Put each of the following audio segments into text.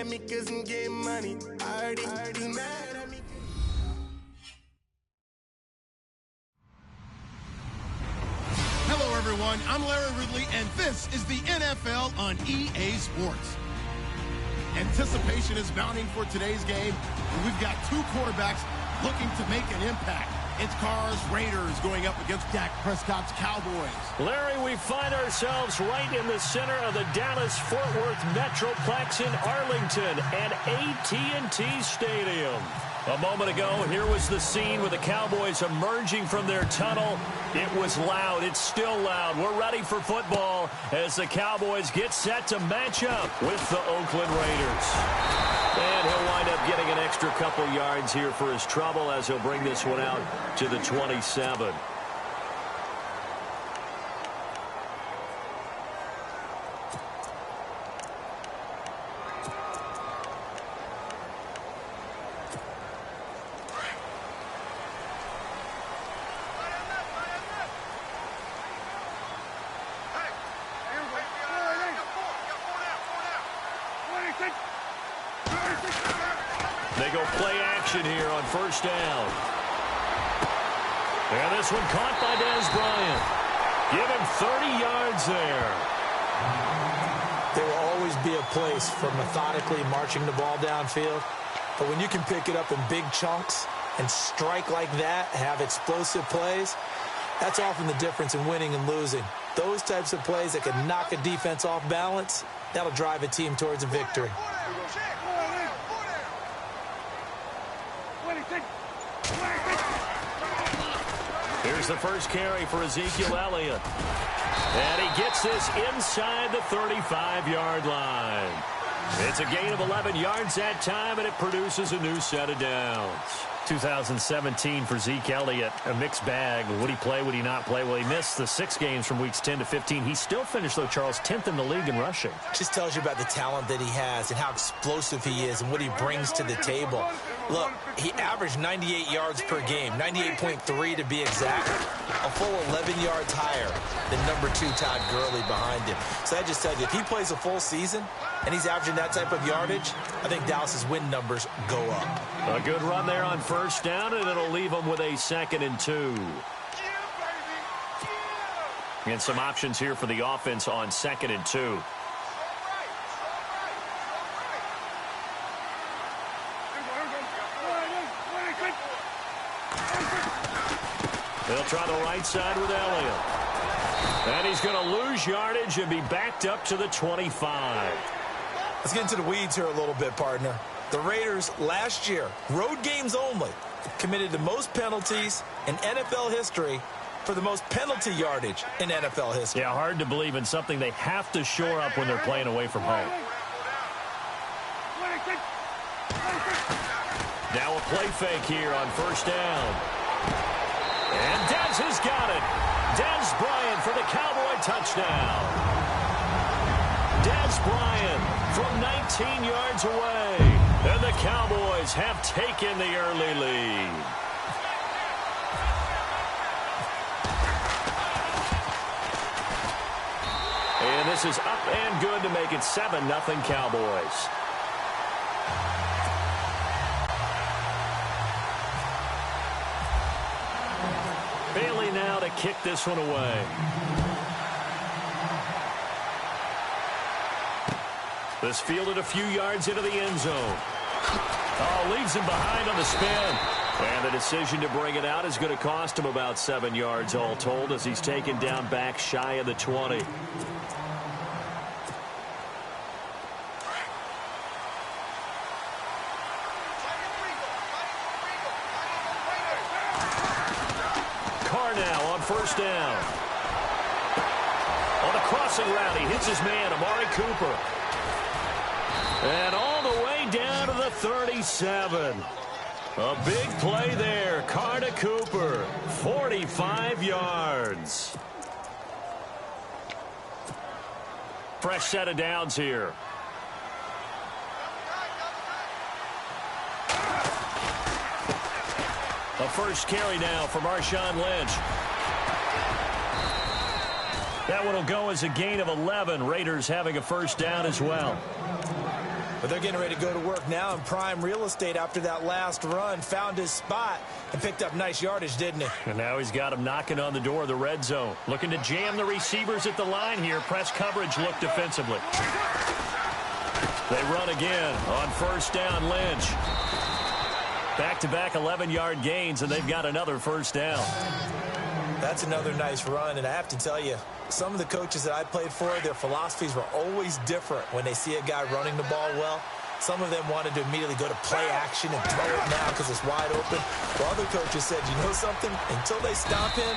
me 'cause I'm getting money. I already mad at me. Hello, everyone. I'm Larry Ridley, and this is the NFL on EA Sports. Anticipation is mounting for today's game, and we've got two quarterbacks looking to make an impact. It's Carr's Raiders going up against Dak Prescott's Cowboys. Larry, we find ourselves right in the center of the Dallas-Fort Worth Metroplex in Arlington at AT&T Stadium. A moment ago, here was the scene with the Cowboys emerging from their tunnel. It was loud. It's still loud. We're ready for football as the Cowboys get set to match up with the Oakland Raiders. And he'll wind up getting an extra couple yards here for his trouble as he'll bring this one out to the 27. They go play action here on first down. And this one caught by Dez Bryant. Give him 30 yards there. There will always be a place for methodically marching the ball downfield. But when you can pick it up in big chunks and strike like that, have explosive plays, that's often the difference in winning and losing. Those types of plays that can knock a defense off balance, that'll drive a team towards a victory. Here's the first carry for Ezekiel Elliott. And he gets this inside the 35-yard line. It's a gain of 11 yards that time, and it produces a new set of downs. 2017 for Zeke Elliott, a mixed bag. Would he play? Would he not play? Well, he missed the 6 games from weeks 10 to 15. He still finished, though, Charles, 10th in the league in rushing. Just tells you about the talent that he has and how explosive he is and what he brings to the table. Look, he averaged 98 yards per game, 98.3 to be exact, a full 11 yards higher than number 2 Todd Gurley behind him. So that just tells you, if he plays a full season and he's averaging that type of yardage, I think Dallas's win numbers go up. A good run there on first down, and it'll leave them with a 2nd and 2. And some options here for the offense on 2nd and 2. They'll try the right side with Elliott. And he's going to lose yardage and be backed up to the 25. Let's get into the weeds here a little bit, partner. The Raiders last year, road games only, committed the most penalties in NFL history for the most penalty yardage in NFL history. Yeah, hard to believe in something they have to shore up when they're playing away from home. Now a play fake here on first down. And Dez has got it. Dez Bryant for the Cowboy touchdown. Dez Bryant from 19 yards away. And the Cowboys have taken the early lead. And this is up and good to make it 7-0 Cowboys. Bailey now to kick this one away. This fielded a few yards into the end zone. Oh, leaves him behind on the spin. And the decision to bring it out is going to cost him about 7 yards all told as he's taken down back shy of the 20. Carr now on first down. On the crossing route, he hits his man, Amari Cooper. And all the way down to the 37. A big play there. Carr to Cooper. 45 yards. Fresh set of downs here. A first carry now for Marshawn Lynch. That one will go as a gain of 11. Raiders having a first down as well. But they're getting ready to go to work now in prime real estate after that last run. Found his spot and picked up nice yardage, didn't he? And now he's got him knocking on the door of the red zone. Looking to jam the receivers at the line here. Press coverage look defensively. They run again on first down. Lynch. Back-to-back 11-yard gains, and they've got another first down. That's another nice run, and I have to tell you, some of the coaches that I played for, their philosophies were always different when they see a guy running the ball well. Some of them wanted to immediately go to play action and throw it now because it's wide open. While other coaches said, you know something? Until they stop him,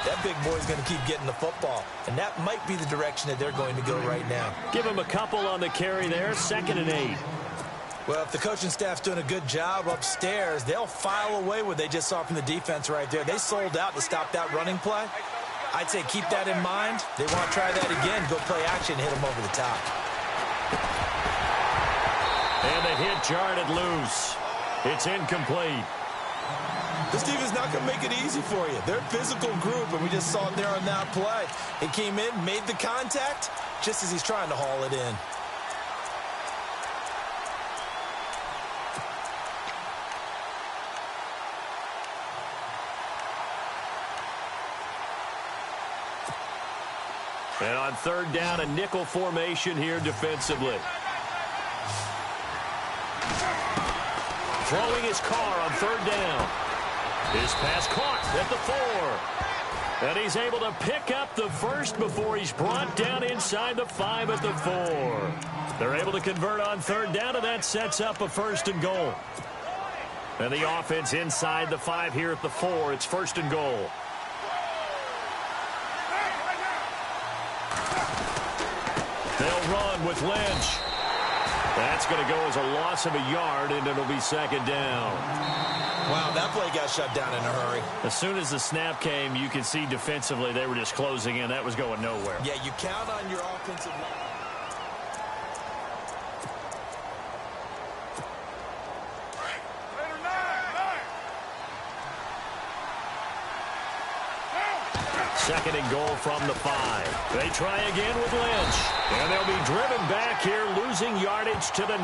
that big boy's going to keep getting the football. And that might be the direction that they're going to go right now. Give him a couple on the carry there, 2nd and 8. Well, if the coaching staff's doing a good job upstairs, they'll file away what they just saw from the defense right there. They sold out to stop that running play. I'd say keep that in mind. They want to try that again, go play action, hit them over the top. And the hit jarred loose. It's incomplete. This defense is not going to make it easy for you. They're a physical group, and we just saw it there on that play. He came in, made the contact, just as he's trying to haul it in. And on 3rd down, a nickel formation here defensively. Throwing his car on 3rd down. His pass caught at the 4. And he's able to pick up the first before he's brought down inside the 5 at the 4. They're able to convert on 3rd down, and that sets up a 1st and goal. And the offense inside the 5 here at the 4. It's 1st and goal. They'll run with Lynch. That's going to go as a loss of a yard, and it'll be 2nd down. Wow, that play got shut down in a hurry. As soon as the snap came, you could see defensively they were just closing in. That was going nowhere. Yeah, you count on your offensive line. Second and goal from the 5. They try again with Lynch. And they'll be driven back here, losing yardage to the 9.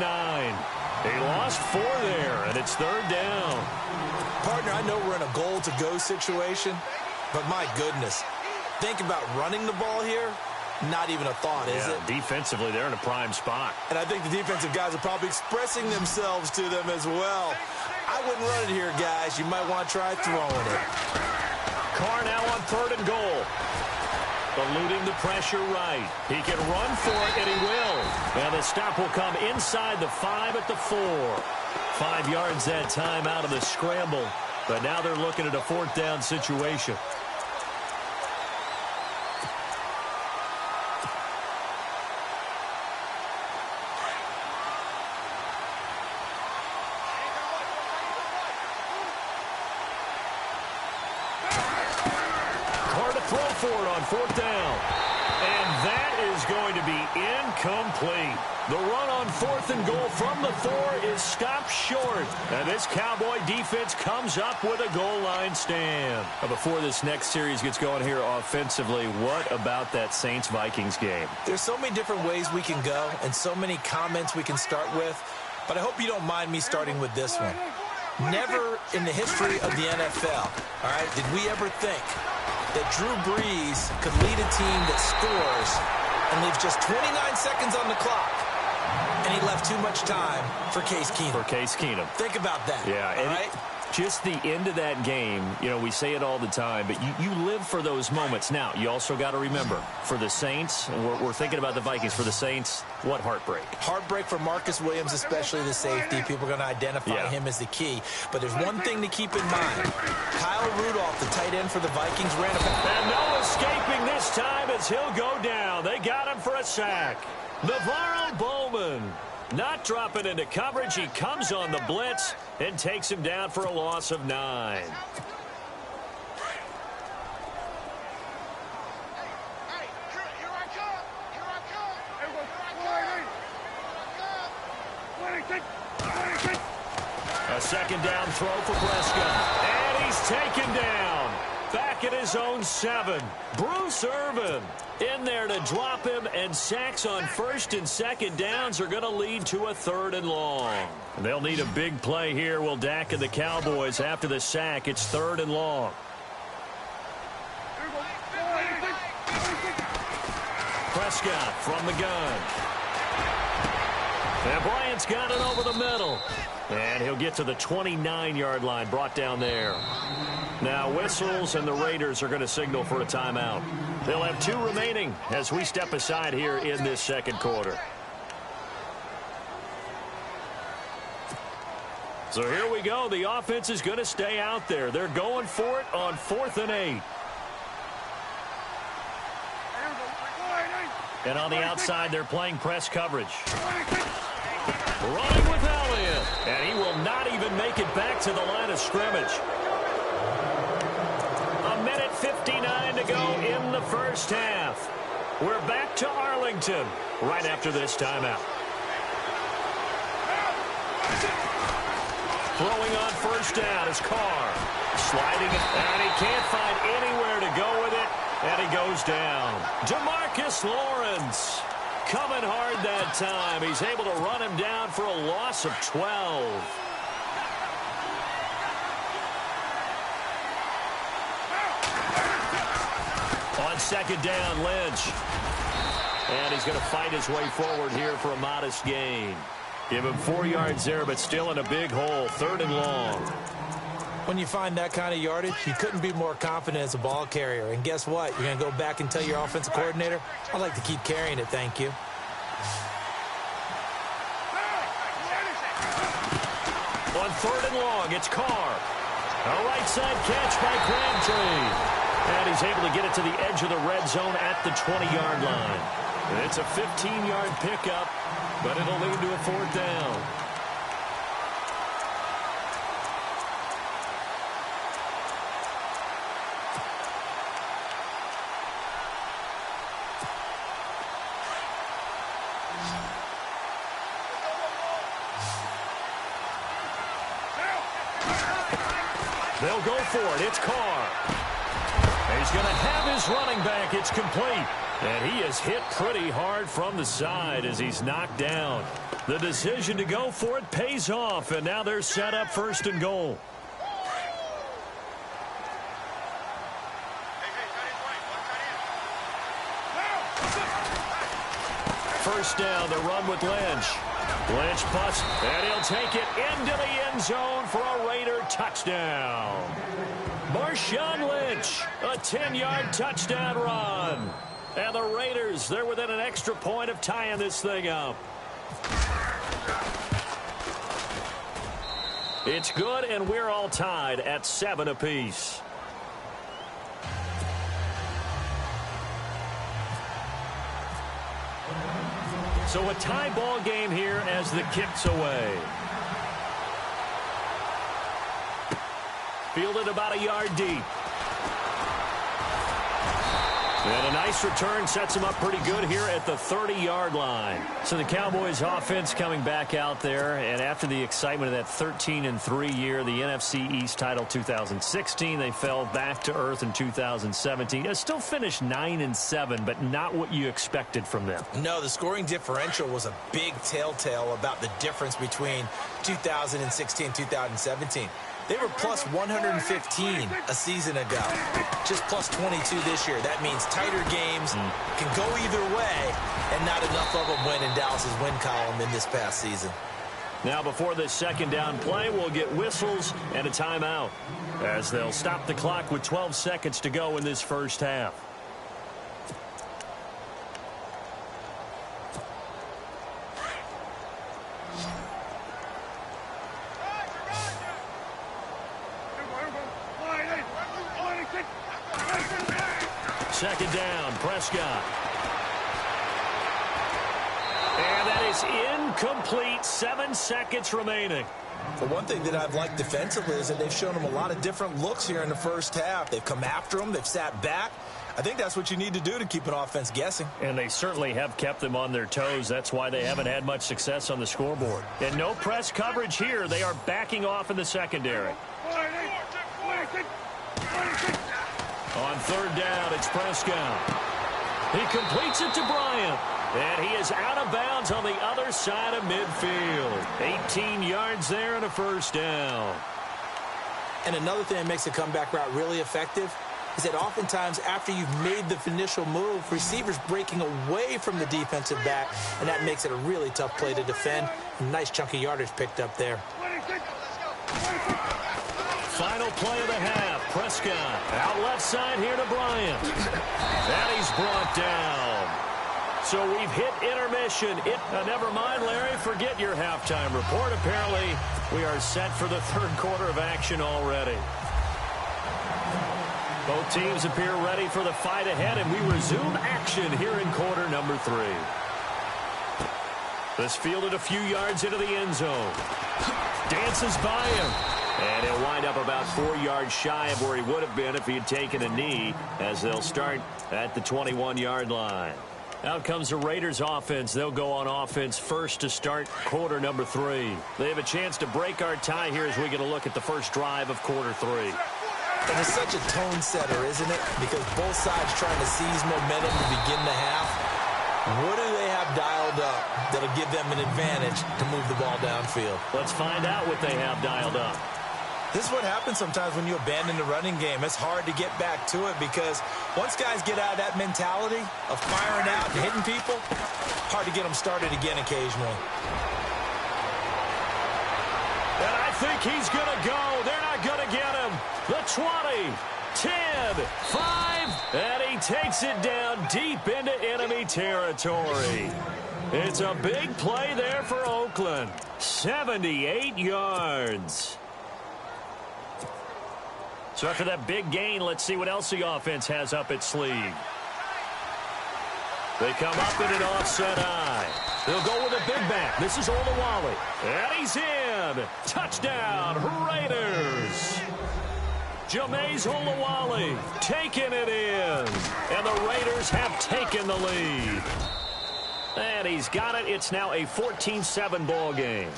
They lost 4 there, and it's 3rd down. Partner, I know we're in a goal-to-go situation, but my goodness, think about running the ball here. Not even a thought, is it? Defensively, they're in a prime spot. And I think the defensive guys are probably expressing themselves to them as well. I wouldn't run it here, guys. You might want to try throwing it. Carr now on 3rd and goal. Eluding the pressure right. He can run for it, and he will. And the stop will come inside the 5 at the 4. 5 yards that time out of the scramble. But now they're looking at a 4th down situation. Throw for it on 4th down. And that is going to be incomplete. The run on 4th and goal from the 4 is stopped short. And this Cowboy defense comes up with a goal line stand. Before this next series gets going here offensively, what about that Saints-Vikings game? There's so many different ways we can go and so many comments we can start with. But I hope you don't mind me starting with this one. Never in the history of the NFL, all right, did we ever think that Drew Brees could lead a team that scores and leaves just 29 seconds on the clock, and he left too much time for Case Keenum. Think about that. Yeah, all right? Just the end of that game, you know, we say it all the time, but you live for those moments. Now, you also got to remember, for the Saints, and we're thinking about the Vikings, for the Saints, what heartbreak. Heartbreak for Marcus Williams, especially the safety. People are going to identify him as the key. But there's one thing to keep in mind. Kyle Rudolph, the tight end for the Vikings, ran about. And no escaping this time as he'll go down. They got him for a sack. Navarro Bowman not dropping into coverage. He comes on the blitz and takes him down for a loss of 9. A second down throw for Prescott. And he's taken down. Back at his own 7. Bruce Irvin in there to drop him, and sacks on first and second downs are going to lead to a 3rd and long. They'll need a big play here, will Dak and the Cowboys. After the sack, it's 3rd and long. Prescott from the gun. And Bryant's got it over the middle. And he'll get to the 29-yard line, brought down there. Now whistles, and the Raiders are going to signal for a timeout. They'll have 2 remaining as we step aside here in this second quarter. So here we go. The offense is going to stay out there. They're going for it on 4th and 8. And on the outside, they're playing press coverage. Running with Elliott. And he will not even make it back to the line of scrimmage. 1:59 to go in the first half. We're back to Arlington right after this timeout. Throwing on first down is Carr. Sliding it, and he can't find anywhere to go with it, and he goes down. DeMarcus Lawrence coming hard that time. He's able to run him down for a loss of 12. On second down, Lynch. And he's going to fight his way forward here for a modest gain. Give him 4 yards there, but still in a big hole. 3rd and long. When you find that kind of yardage, you couldn't be more confident as a ball carrier. And guess what? You're going to go back and tell your offensive coordinator, I'd like to keep carrying it, thank you. On 3rd and long, it's Carr. A right side catch by Crabtree. And he's able to get it to the edge of the red zone at the 20-yard line. And it's a 15-yard pickup, but it'll lead to a 4th down. They'll go for it. It's Carr. And he's going to have his running back. It's complete. And he is hit pretty hard from the side as he's knocked down. The decision to go for it pays off, and now they're set up 1st and goal. First down, the run with Lynch. Lynch puts, and he'll take it into the end zone for a Raider touchdown. Marshawn Lynch, a 10-yard touchdown run. And the Raiders, they're within an extra point of tying this thing up. It's good, and we're all tied at 7 apiece. So a tie ball game here as the kick's away. Fielded about a yard deep. And a nice return sets him up pretty good here at the 30-yard line. So the Cowboys offense coming back out there, and after the excitement of that 13-3 year, the NFC East title 2016, they fell back to earth in 2017. They still finished 9-7, but not what you expected from them. No, the scoring differential was a big telltale about the difference between 2016 and 2017. They were plus 115 a season ago. Just plus 22 this year. That means tighter games can go either way, and not enough of them went in Dallas's win column in this past season. Now before this second down play, we'll get whistles and a timeout as they'll stop the clock with 12 seconds to go in this first half. Second down, Prescott. And that is incomplete. 7 seconds remaining. The one thing that I've liked defensively is that they've shown them a lot of different looks here in the first half. They've come after them. They've sat back. I think that's what you need to do to keep an offense guessing. And they certainly have kept them on their toes. That's why they haven't had much success on the scoreboard. And no press coverage here. They are backing off in the secondary. On third down, it's Prescott. He completes it to Bryant. And he is out of bounds on the other side of midfield. 18 yards there and a first down. And another thing that makes a comeback route really effective is that oftentimes after you've made the initial move, receivers breaking away from the defensive back, and that makes it a really tough play to defend. A nice chunk of yardage picked up there. Final play of the half. Prescott out left side here to Bryant. And he's brought down. So we've hit intermission. Never mind, Larry. Forget your halftime report. Apparently, we are set for the third quarter of action already. Both teams appear ready for the fight ahead, and we resume action here in quarter number 3. This fielded a few yards into the end zone. Dances by him. And he'll wind up about 4 yards shy of where he would have been if he had taken a knee, as they'll start at the 21-yard line. Out comes the Raiders offense. They'll go on offense first to start quarter number 3. They have a chance to break our tie here as we get a look at the first drive of quarter 3. And it's such a tone setter, isn't it? Because both sides trying to seize momentum to begin the half. What do they have dialed up that'll give them an advantage to move the ball downfield? Let's find out what they have dialed up. This is what happens sometimes when you abandon the running game. It's hard to get back to it because once guys get out of that mentality of firing out and hitting people, hard to get them started again occasionally. And I think he's going to go. They're not going to get him. The 20, 10, 5, and he takes it down deep into enemy territory. It's a big play there for Oakland. 78 yards. So after that big gain, let's see what else the offense has up its sleeve. They come up in an offset eye. They'll go with a big back. This is Olawale. And he's in. Touchdown, Raiders. Jameis Olawale taking it in. And the Raiders have taken the lead. And he's got it. It's now a 14-7 ball game.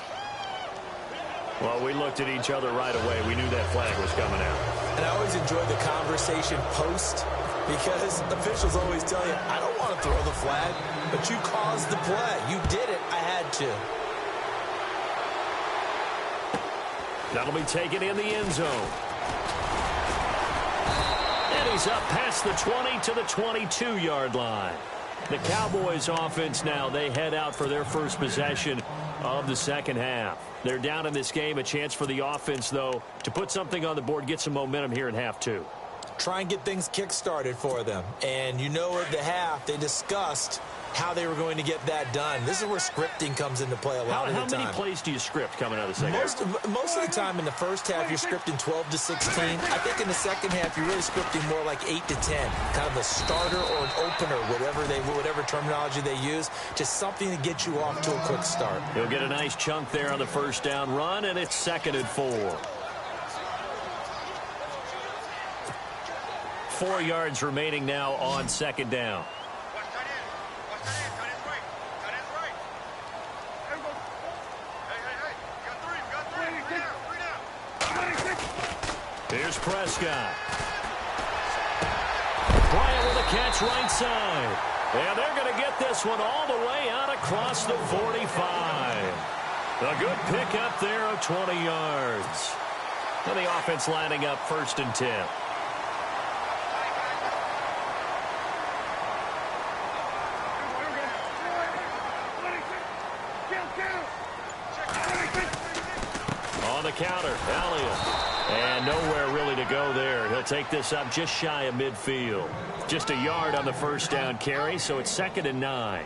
Well, we looked at each other right away. We knew that flag was coming out. And I always enjoy the conversation post because officials always tell you, I don't want to throw the flag, but you caused the play. You did it. I had to. That'll be taken in the end zone. And he's up past the 20 to the 22-yard line. The Cowboys offense now, they head out for their first possession of the second half. They're down in this game. A chance for the offense, though, to put something on the board, get some momentum here in half 2. Try and get things kick-started for them. And you know at the half, they discussed how they were going to get that done. This is where scripting comes into play a lot of the time. How many plays do you script coming out of the second half? Most of the time in the first half, you're scripting 12 to 16. I think in the second half, you're really scripting more like 8 to 10. Kind of a starter or an opener, whatever terminology they use. Just something to get you off to a quick start. He'll get a nice chunk there on the first down run, and it's 2nd and 4. 4 yards remaining now on second down. Here's Prescott. Bryant with a catch right side. And they're going to get this one all the way out across the 45. A good pick up there of 20 yards. And the offense lining up 1st and 10. On the counter, Elliott. And nowhere really to go there. He'll take this up just shy of midfield. Just a yard on the first down carry, so it's 2nd and 9.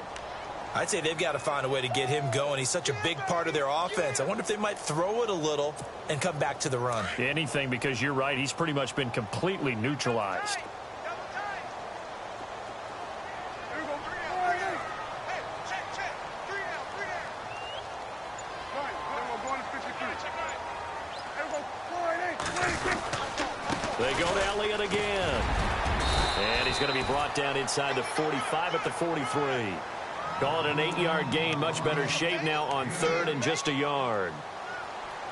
I'd say they've got to find a way to get him going. He's such a big part of their offense. I wonder if they might throw it a little and come back to the run. Anything, because you're right. He's pretty much been completely neutralized. They go to Elliott again. And he's going to be brought down inside the 45 at the 43. Call it an 8-yard gain. Much better shape now on 3rd and just a yard.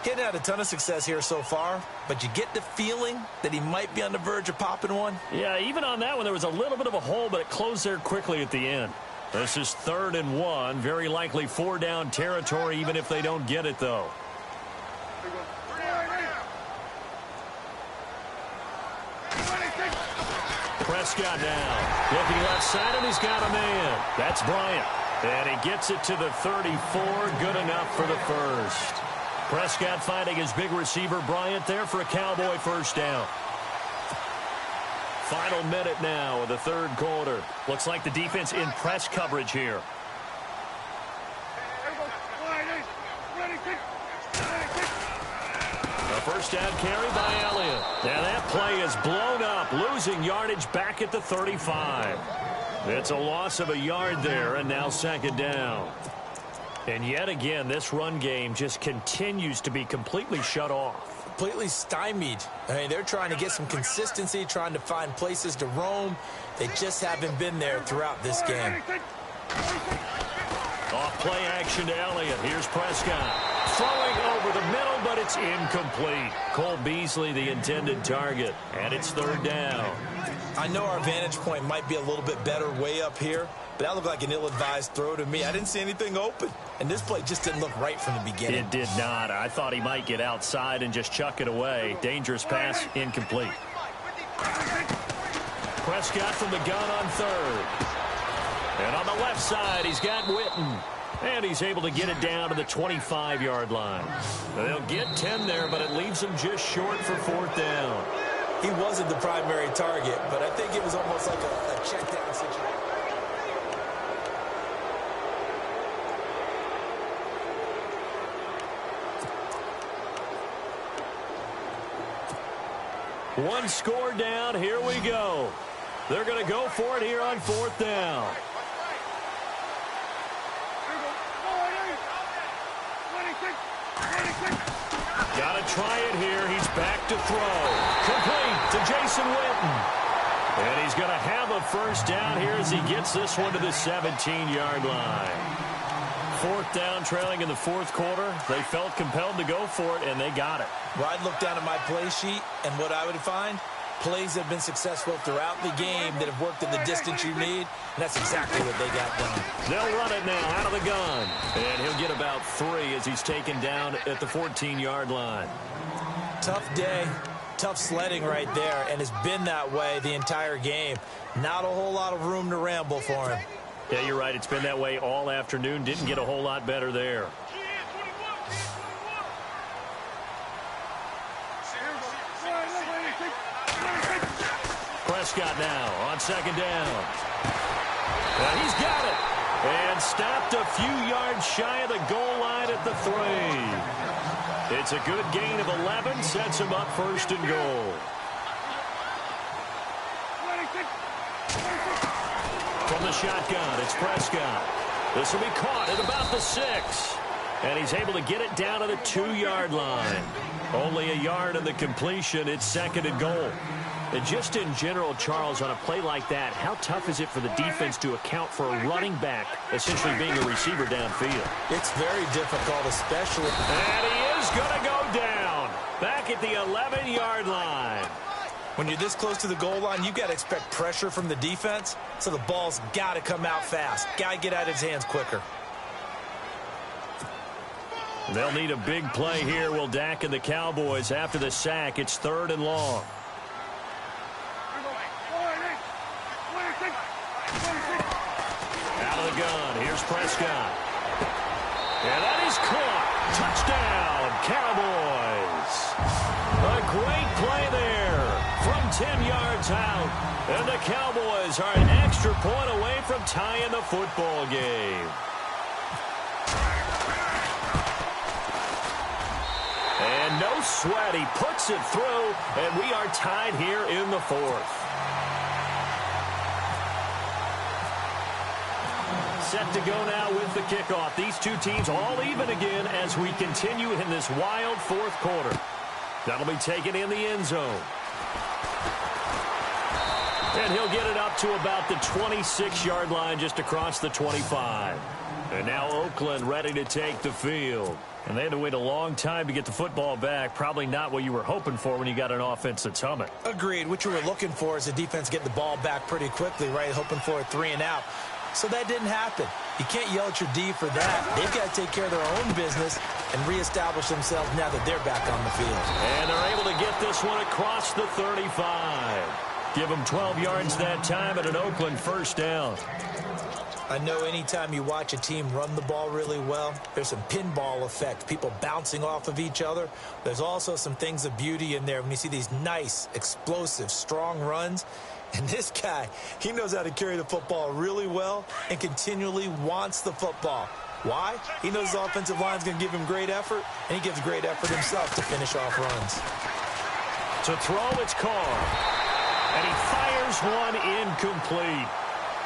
Getting had a ton of success here so far, but you get the feeling that he might be on the verge of popping one. Yeah, even on that one, there was a little bit of a hole, but it closed there quickly at the end. This is 3rd and 1. Very likely 4-down territory, even if they don't get it, though. Prescott now. Looking left side, and he's got a man. That's Bryant. And he gets it to the 34. Good enough for the first. Prescott finding his big receiver, Bryant, there for a Cowboy first down. Final minute now of the 3rd quarter. Looks like the defense in press coverage here. A first down carry by Elliott. Now that play is blown up, losing yardage back at the 35. It's a loss of a yard there, and now 2nd down. And yet again, this run game just continues to be completely shut off. Completely stymied. I mean, they're trying to get some consistency, trying to find places to roam. They just haven't been there throughout this game. Off play action to Elliott. Here's Prescott. Throwing over the middle, but it's incomplete. Cole Beasley, the intended target, and it's 3rd down. I know our vantage point might be a little bit better way up here, but that looked like an ill-advised throw to me. I didn't see anything open, and this play just didn't look right from the beginning. It did not. I thought he might get outside and just chuck it away. Dangerous pass, incomplete. Prescott from the gun on 3rd. And on the left side, he's got Witten. And he's able to get it down to the 25-yard line. They'll get 10 there, but it leaves him just short for 4th down. He wasn't the primary target, but I think it was almost like a check down situation. One score down. Here we go. They're going to go for it here on 4th down. Got to try it here. He's back to throw. Complete to Jason Witten. And he's going to have a first down here as he gets this one to the 17-yard line. 4th down, trailing in the 4th quarter. They felt compelled to go for it, and they got it. Well, I'd look down at my play sheet, and what I would find, plays that have been successful throughout the game that have worked in the distance you need, and that's exactly what they got done. They'll run it now out of the gun. And he'll get about 3 as he's taken down at the 14-yard line. Tough day, tough sledding right there, and it's been that way the entire game. Not a whole lot of room to ramble for him. Yeah, you're right. It's been that way all afternoon. Didn't get a whole lot better there. Prescott now on 2nd down. And he's got it. And stopped a few yards shy of the goal line at the 3. It's a good gain of 11. Sets him up 1st and goal. From the shotgun, it's Prescott. This will be caught at about the 6. And he's able to get it down to the 2-yard line. Only a yard on the completion. It's 2nd and goal. And just in general, Charles, on a play like that, how tough is it for the defense to account for a running back essentially being a receiver downfield? It's very difficult, especially. And he is going to go down. Back at the 11-yard line. When you're this close to the goal line, you've got to expect pressure from the defense, so the ball's got to come out fast. Got to get out of his hands quicker. They'll need a big play here, will Dak and the Cowboys. After the sack, it's 3rd and long. Out of the gun, here's Prescott. And that is caught. Touchdown, Cowboys. A great play there from 10 yards out. And the Cowboys are an extra point away from tying the football game. And no sweat, he puts it through, and we are tied here in the 4th. Set to go now with the kickoff. These two teams all even again as we continue in this wild 4th quarter. That'll be taken in the end zone. And he'll get it up to about the 26-yard line just across the 25. And now Oakland ready to take the field. And they had to wait a long time to get the football back. Probably not what you were hoping for when you got an offense that's humming. Agreed. What you were looking for is the defense getting the ball back pretty quickly, right? Hoping for a 3-and-out. So that didn't happen. You can't yell at your D for that. They've got to take care of their own business and reestablish themselves now that they're back on the field. And they're able to get this one across the 35. Give them 12 yards that time and an Oakland first down. I know anytime you watch a team run the ball really well, there's some pinball effect, people bouncing off of each other. There's also some things of beauty in there when you see these nice, explosive, strong runs. And this guy, he knows how to carry the football really well and continually wants the football. Why? He knows his offensive line is going to give him great effort, and he gives great effort himself to finish off runs. To throw, it's Carr. And he fires one incomplete.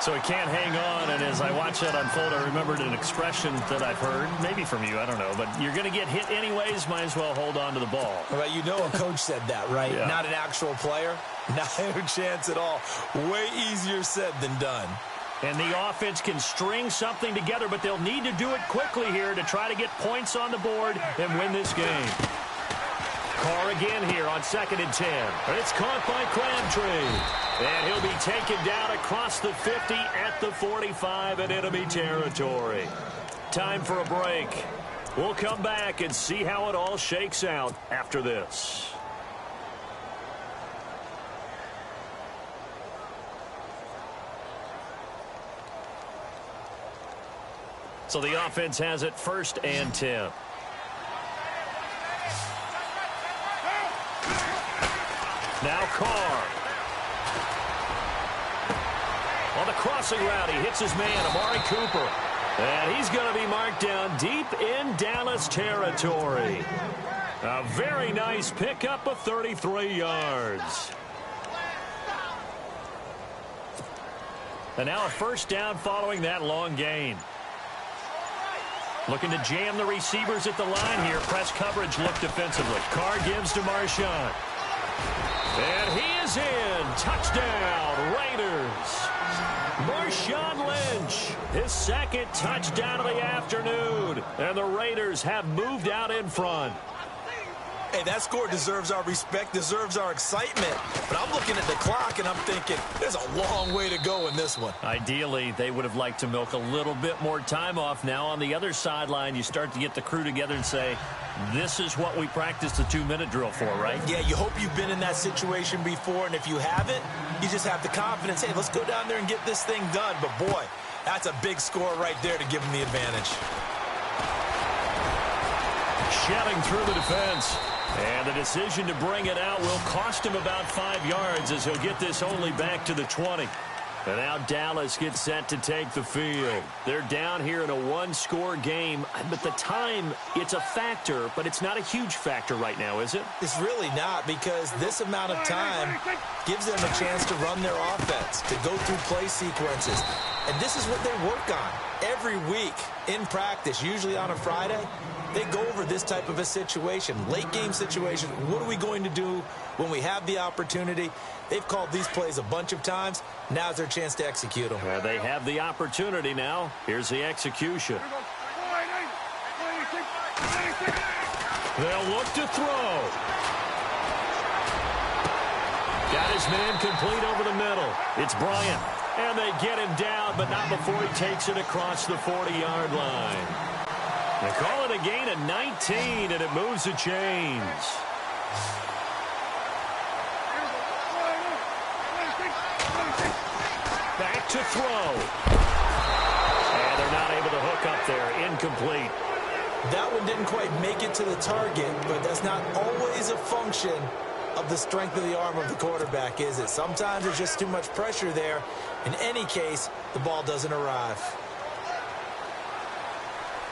So he can't hang on, and as I watch that unfold, I remembered an expression that I've heard, maybe from you, I don't know, but you're going to get hit anyways, might as well hold on to the ball. Well, you know a coach said that, right? Yeah. Not an actual player. Not a chance at all. Way easier said than done. And the offense can string something together, but they'll need to do it quickly here to try to get points on the board and win this game. Carr again here on 2nd and 10. And it's caught by Crabtree. And he'll be taken down across the 50 at the 45 in enemy territory. Time for a break. We'll come back and see how it all shakes out after this. So the offense has it 1st and 10. Now Carr. On the crossing route, he hits his man, Amari Cooper. And he's going to be marked down deep in Dallas territory. A very nice pickup of 33 yards. And now a first down following that long gain. Looking to jam the receivers at the line here. Press coverage look defensively. Carr gives to Marshawn. And he is in. Touchdown, Raiders. Marshawn Lynch, his 2nd touchdown of the afternoon. And the Raiders have moved out in front. Hey, that score deserves our respect, deserves our excitement. But I'm looking at the clock, and I'm thinking, there's a long way to go in this one. Ideally, they would have liked to milk a little bit more time off. Now, on the other sideline, you start to get the crew together and say, this is what we practiced the 2-minute drill for, right? Yeah, you hope you've been in that situation before, and if you haven't, you just have the confidence, hey, let's go down there and get this thing done. But, boy, that's a big score right there to give them the advantage. Shelling through the defense. And the decision to bring it out will cost him about 5 yards as he'll get this only back to the 20. And now Dallas gets set to take the field. They're down here in a one-score game. But the time, it's a factor, but it's not a huge factor right now, is it? It's really not, because this amount of time gives them a chance to run their offense, to go through play sequences. And this is what they work on every week in practice, usually on a Friday. They go over this type of a situation, late game situation. What are we going to do when we have the opportunity? They've called these plays a bunch of times. Now's their chance to execute them. They have the opportunity now. Here's the execution. They'll look to throw. Got his man complete over the middle. It's Bryant. And they get him down, but not before he takes it across the 40-yard line. They call it a gain of 19, and it moves the chains. Back to throw. And they're not able to hook up there. Incomplete. That one didn't quite make it to the target, but that's not always a function of the strength of the arm of the quarterback, is it? Sometimes there's just too much pressure there. In any case, the ball doesn't arrive.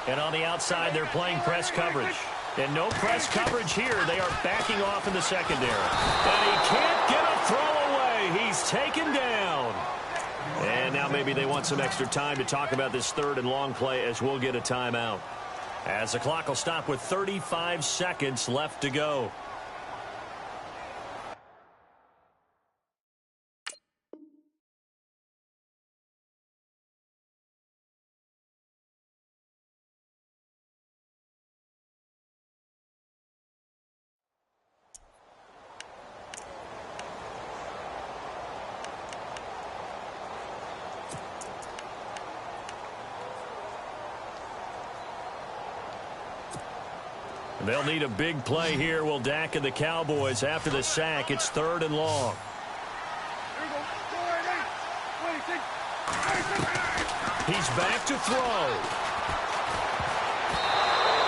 And on the outside, they're playing press coverage. And no press coverage here. They are backing off in the secondary. And he can't get a throw away. He's taken down. And now maybe they want some extra time to talk about this 3rd and long play as we'll get a timeout. As the clock will stop with 35 seconds left to go. They'll need a big play here. Will Dak and the Cowboys after the sack. It's 3rd and long. He's back to throw.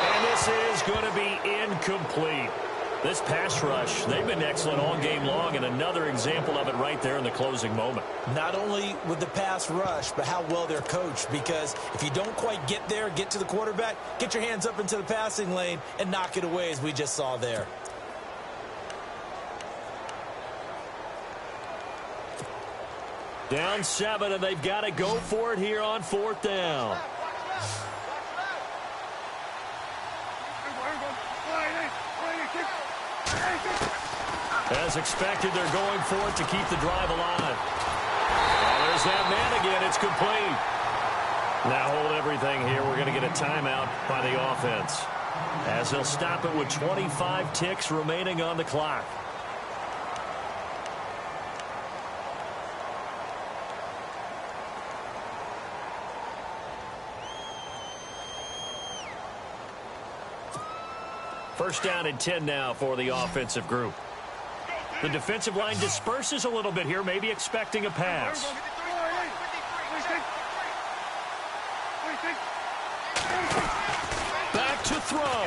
And this is going to be incomplete. This pass rush, they've been excellent all game long, and another example of it right there in the closing moment. Not only with the pass rush, but how well they're coached, because if you don't quite get there, get to the quarterback, get your hands up into the passing lane and knock it away, as we just saw there. Down 7, and they've got to go for it here on 4th down. As expected, they're going for it to keep the drive alive. Oh, there's that man again. It's complete. Now hold everything here. We're going to get a timeout by the offense, as they'll stop it with 25 ticks remaining on the clock. First down and 10 now for the offensive group. The defensive line disperses a little bit here, maybe expecting a pass. Back to throw.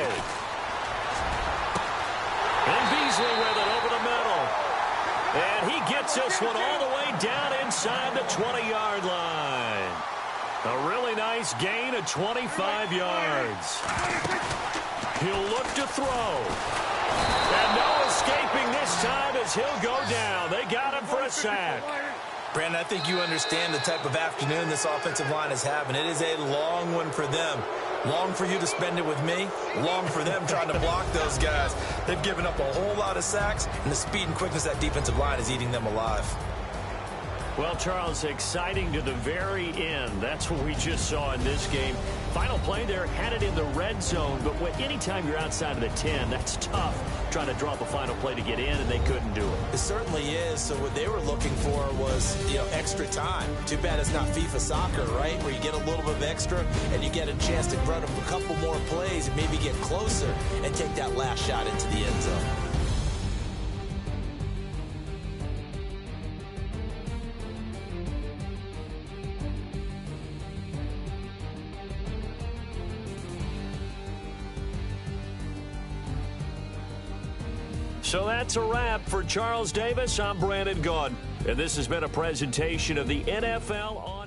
And Beasley with it over the middle. And he gets this one all the way down inside the 20-yard line. A really nice gain of 25 yards. He'll look to throw. And no escaping this time as he'll go down. They got him for a sack. Brandon, I think you understand the type of afternoon this offensive line is having. It is a long one for them. Long for you to spend it with me. Long for them trying to block those guys. They've given up a whole lot of sacks, and the speed and quickness of that defensive line is eating them alive. Well, Charles, exciting to the very end. That's what we just saw in this game. Final play there, had it in the red zone, but anytime you're outside of the 10, that's tough trying to drop a final play to get in, and they couldn't do it. It certainly is. So what they were looking for was, extra time. Too bad it's not FIFA soccer, right, where you get a little bit of extra and you get a chance to run a couple more plays and maybe get closer and take that last shot into the end zone. So that's a wrap for Charles Davis. I'm Brandon Gaudin, and this has been a presentation of the NFL on